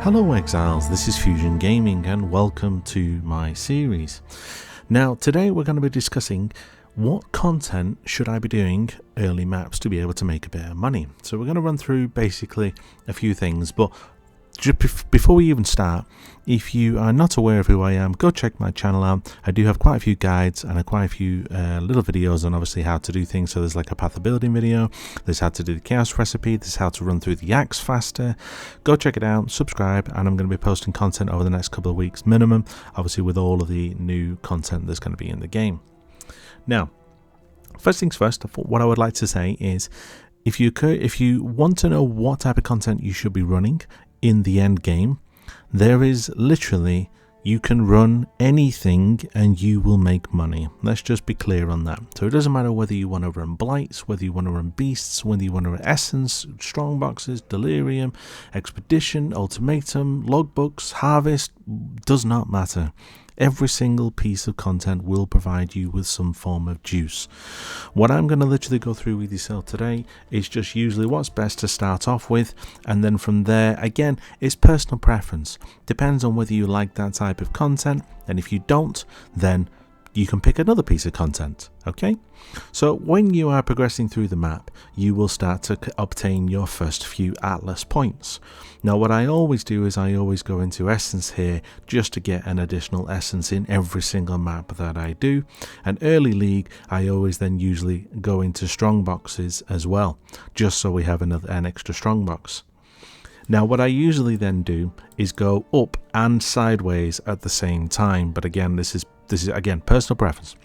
Hello Exiles, this is Fusion Gaming and welcome to my series. Now today we're going to be discussing what content should I be doing early maps to be able to make a bit of money. So we're going to run through basically a few things, but just before we even start, if you are not aware of who I am, go check my channel out. I do have quite a few guides and quite a few little videos on obviously how to do things. So there's like a path of building video, there's how to do the chaos recipe, there's how to run through the axe faster. Go check it out, subscribe, and I'm going to be posting content over the next couple of weeks minimum, obviously with all of the new content that's going to be in the game. Now, first things first, what I would like to say is if you want to know what type of content you should be running in the end game, there is literally, you can run anything and you will make money. Let's just be clear on that. So it doesn't matter whether you want to run blights, whether you want to run beasts, whether you want to run essence, strong boxes, delirium, expedition, ultimatum, logbooks, harvest, does not matter. Every single piece of content will provide you with some form of juice. What I'm going to literally go through with yourself today is just usually what's best to start off with, and then from there, again, it's personal preference. Depends on whether you like that type of content, and if you don't, then you can pick another piece of content. Okay, so when you are progressing through the map, you will start to obtain your first few atlas points. Now what I always do is I always go into essence here just to get an additional essence in every single map that I do, and early league I always then usually go into strong boxes as well, just so we have an extra strong box. Now what I usually then do is go up and sideways at the same time, but again this is again personal preference,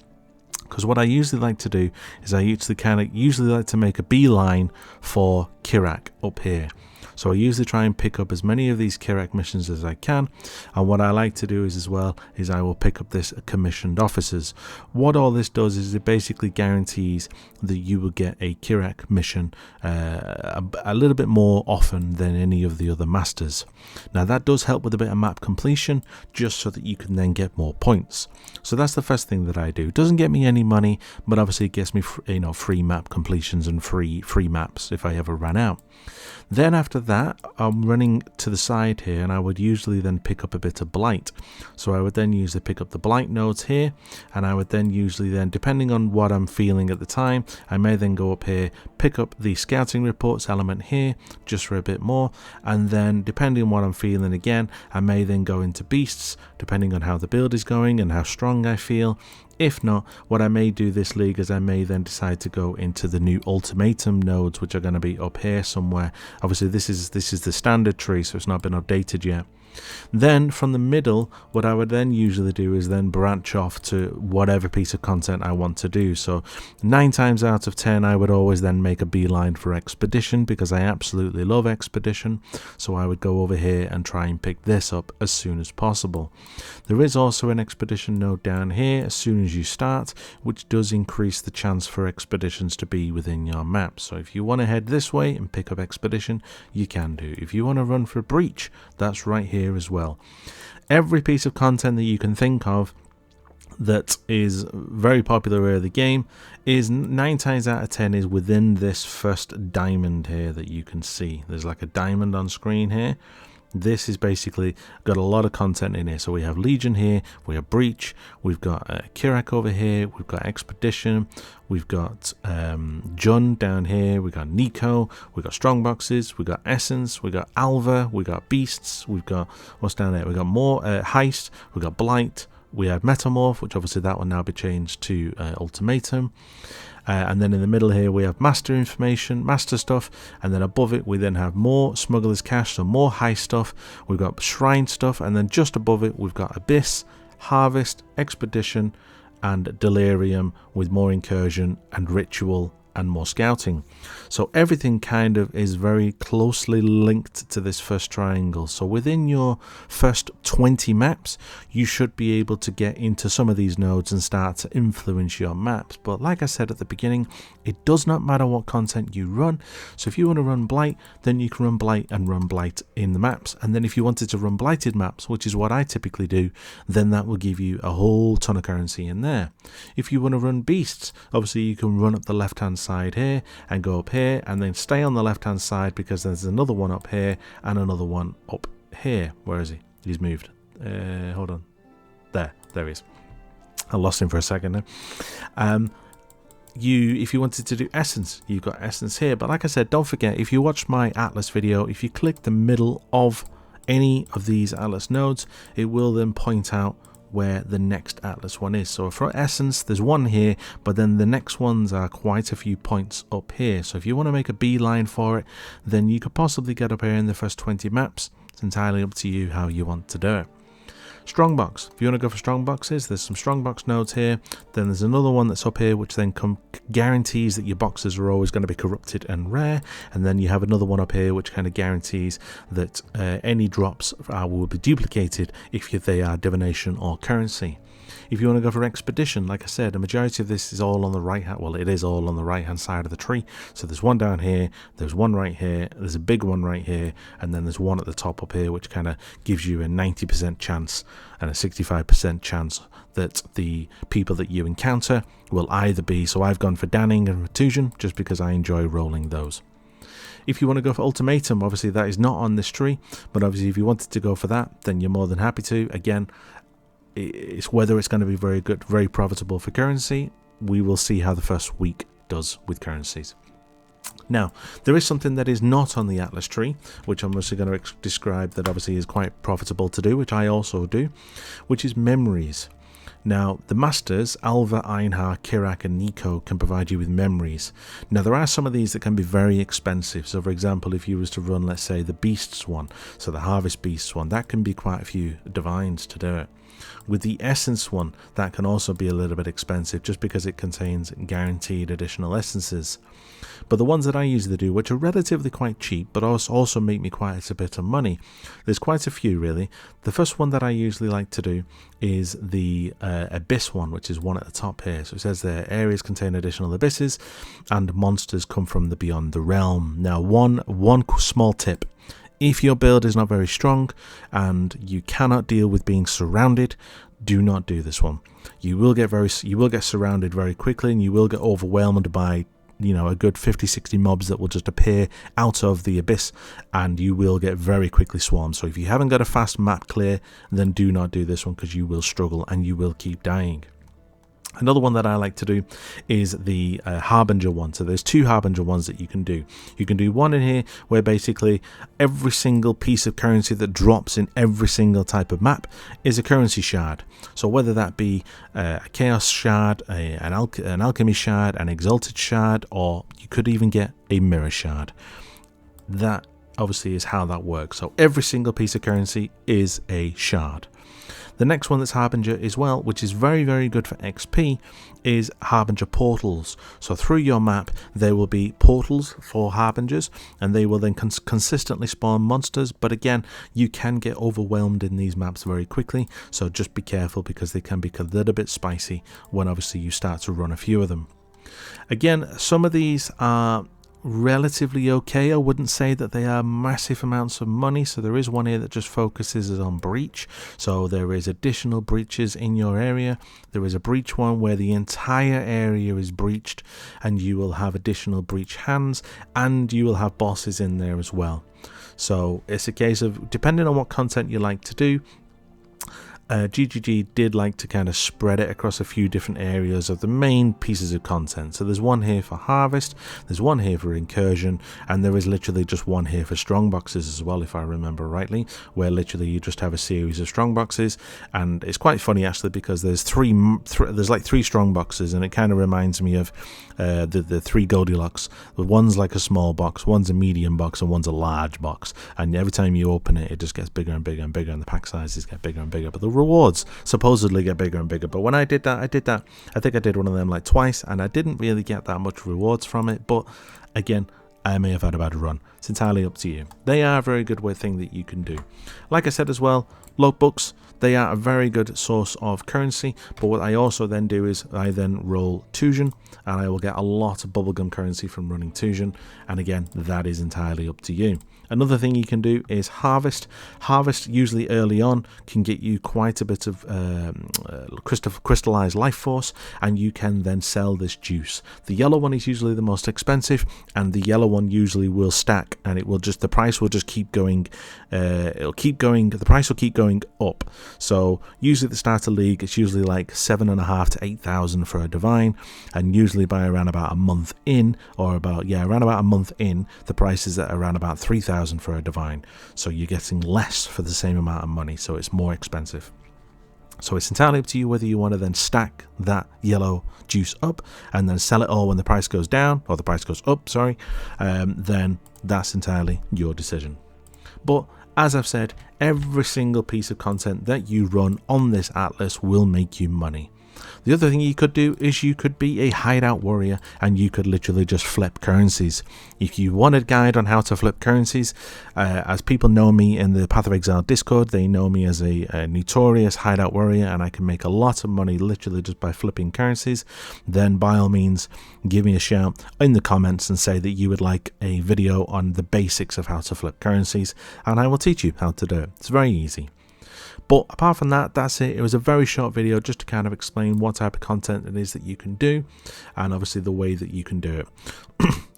because what I usually like to do is I usually like to make a beeline for Kirak up here. So I usually try and pick up as many of these Kirak missions as I can, and what I like to do is I will pick up this commissioned officers. What all this does is it basically guarantees that you will get a Kirak mission a little bit more often than any of the other masters. Now that does help with a bit of map completion, just so that you can then get more points. So that's the first thing that I do. It doesn't get me any money, but obviously it gets me free map completions and free maps if I ever ran out. Then after that, I'm running to the side here, and I would usually then pick up a bit of blight. So I would then usually pick up the blight nodes here, and I would then usually depending on what I'm feeling at the time, I may then go up here, pick up the scouting reports element here just for a bit more, and then depending on what I'm feeling again, I may then go into beasts depending on how the build is going and how strong I feel. If not, what I may do this league is I may then decide to go into the new ultimatum nodes, which are going to be up here somewhere. Obviously this is the standard tree, so it's not been updated yet. Then from the middle, what I would then usually do is then branch off to whatever piece of content I want to do. So 9 times out of 10 I would always then make a beeline for expedition, because I absolutely love expedition. So I would go over here and try and pick this up as soon as possible. There is also an expedition node down here as soon as you start, which does increase the chance for expeditions to be within your map. So if you want to head this way and pick up expedition, you can do. If you want to run for breach, that's right here as well. Every piece of content that you can think of that is very popular early game is 9 times out of 10 is within this first diamond here that you can see. There's like a diamond on screen here. This is basically got a lot of content in here. So we have Legion here, we have Breach, we've got Kirak over here, we've got Expedition, we've got Jun down here, we've got Nico, we've got Strong Boxes, we've got Essence, we've got Alva, we've got Beasts, we've got, what's down there, we've got more Heist, we've got Blight, we have Metamorph, which obviously that will now be changed to Ultimatum. And then in the middle here we have master information, master stuff, and then above it we then have more smuggler's cache, so more high stuff. We've got shrine stuff, and then just above it we've got abyss, harvest, expedition, and delirium, with more incursion and ritual and more scouting. So everything kind of is very closely linked to this first triangle. So within your first 20 maps, you should be able to get into some of these nodes and start to influence your maps. But like I said at the beginning, it does not matter what content you run. So if you want to run Blight, then you can run Blight and run Blight in the maps. And then if you wanted to run Blighted maps, which is what I typically do, then that will give you a whole ton of currency in there. If you want to run Beasts, obviously you can run up the left hand side here and go up here and then stay on the left hand side, because there's another one up here and another one up here. Where is he? He's moved. Hold on. There he is. I lost him for a second now. If you wanted to do essence, you've got essence here. But like I said, don't forget, if you watch my atlas video, if you click the middle of any of these atlas nodes, it will then point out where the next atlas one is. So for essence, there's one here, but then the next ones are quite a few points up here. So if you want to make a beeline for it, then you could possibly get up here in the first 20 maps. It's entirely up to you how you want to do it. Strongbox. If you want to go for strongboxes, there's some strongbox nodes here. Then there's another one that's up here, which then guarantees that your boxes are always going to be corrupted and rare. And then you have another one up here, which kind of guarantees that any drops will be duplicated if they are divination or currency. If you want to go for expedition, like I said, the majority of this is all on the right hand. Well, it is all on the right hand side of the tree. So there's one down here, there's one right here, there's a big one right here, and then there's one at the top up here, which kind of gives you a 90% chance and a 65% chance that the people that you encounter will either be. So I've gone for Danning and Retusion just because I enjoy rolling those. If you want to go for ultimatum, obviously that is not on this tree, but obviously if you wanted to go for that, then you're more than happy to. Again, it's whether it's going to be very good, very profitable for currency. We will see how the first week does with currencies. Now, there is something that is not on the Atlas tree, which I'm also going to describe that obviously is quite profitable to do, which I also do, which is memories. Now, the masters, Alva, Einhar, Kirak and Nico can provide you with memories. Now, there are some of these that can be very expensive. So, for example, if you was to run, let's say, the Beasts one, so the Harvest Beasts one, that can be quite a few divines to do it. With the Essence one, that can also be a little bit expensive just because it contains guaranteed additional essences. But the ones that I usually do, which are relatively quite cheap, but also make me quite a bit of money, there's quite a few really. The first one that I usually like to do is the Abyss one, which is one at the top here. So it says there, areas contain additional abysses and monsters come from the beyond the realm. Now, one small tip. If your build is not very strong and you cannot deal with being surrounded, do not do this one. You will get surrounded very quickly, and you will get overwhelmed by, you know, a good 50-60 mobs that will just appear out of the abyss, and you will get very quickly swarmed. So if you haven't got a fast map clear, then do not do this one, because you will struggle and you will keep dying. Another one that I like to do is the Harbinger one. So there's two Harbinger ones that you can do. You can do one in here where basically every single piece of currency that drops in every single type of map is a currency shard. So whether that be a Chaos shard, an Alchemy shard, an Exalted shard, or you could even get a Mirror shard. That obviously is how that works. So every single piece of currency is a shard. The next one that's Harbinger as well, which is very, very good for XP, is Harbinger portals. So through your map, there will be portals for Harbingers, and they will then consistently spawn monsters. But again, you can get overwhelmed in these maps very quickly. So just be careful, because they can be a little bit spicy when obviously you start to run a few of them. Again, some of these are relatively okay. I wouldn't say that they are massive amounts of money. So there is one here that just focuses on breach. So there is additional breaches in your area. There is a breach one where the entire area is breached, and you will have additional breach hands, and you will have bosses in there as well. So it's a case of, depending on what content you like to do, GGG did like to kind of spread it across a few different areas of the main pieces of content. So there's one here for Harvest, there's one here for Incursion, and there is literally just one here for Strongboxes as well, if I remember rightly, where literally you just have a series of Strongboxes. And it's quite funny actually, because there's like three Strongboxes, and it kind of reminds me of the three Goldilocks. One's like a small box, one's a medium box, and one's a large box. And every time you open it, it just gets bigger and bigger and bigger, and the pack sizes get bigger and bigger. But the rewards supposedly get bigger and bigger. But when I did that, I think I did one of them like twice, and I didn't really get that much rewards from it. But again, I may have had a bad run. It's entirely up to you. They are a very good thing that you can do. Like I said as well, logbooks, they are a very good source of currency. But what I also then do is I then roll Tuition, and I will get a lot of bubblegum currency from running Tuition. And again, that is entirely up to you. Another thing you can do is Harvest. Harvest usually early on can get you quite a bit of crystallized life force, and you can then sell this juice. The yellow one is usually the most expensive, and the yellow one usually will stack, and it will just, the price will just keep going. It'll keep going. The price will keep going up. So usually at the start of the league, it's usually like 7,500 to 8,000 for a divine, and usually by around about a month in, or around about a month in, the price is at around about 3,000 for a divine. So you're getting less for the same amount of money, so it's more expensive. So it's entirely up to you whether you want to then stack that yellow juice up and then sell it all when the price goes down, or the price goes up, sorry. Then that's entirely your decision. But as I've said, every single piece of content that you run on this atlas will make you money. The other thing you could do is you could be a hideout warrior, and you could literally just flip currencies. If you want a guide on how to flip currencies, as people know me in the Path of Exile Discord, they know me as a notorious hideout warrior, and I can make a lot of money literally just by flipping currencies. Then by all means, give me a shout in the comments and say that you would like a video on the basics of how to flip currencies, and I will teach you how to do it. It's very easy. But apart from that, that's it. It was a very short video just to kind of explain what type of content it is that you can do, and obviously the way that you can do it.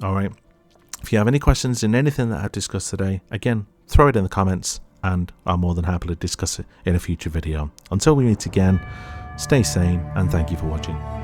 All right. If you have any questions in anything that I've discussed today, again, throw it in the comments, and I'll more than happily discuss it in a future video. Until we meet again, stay sane, and thank you for watching.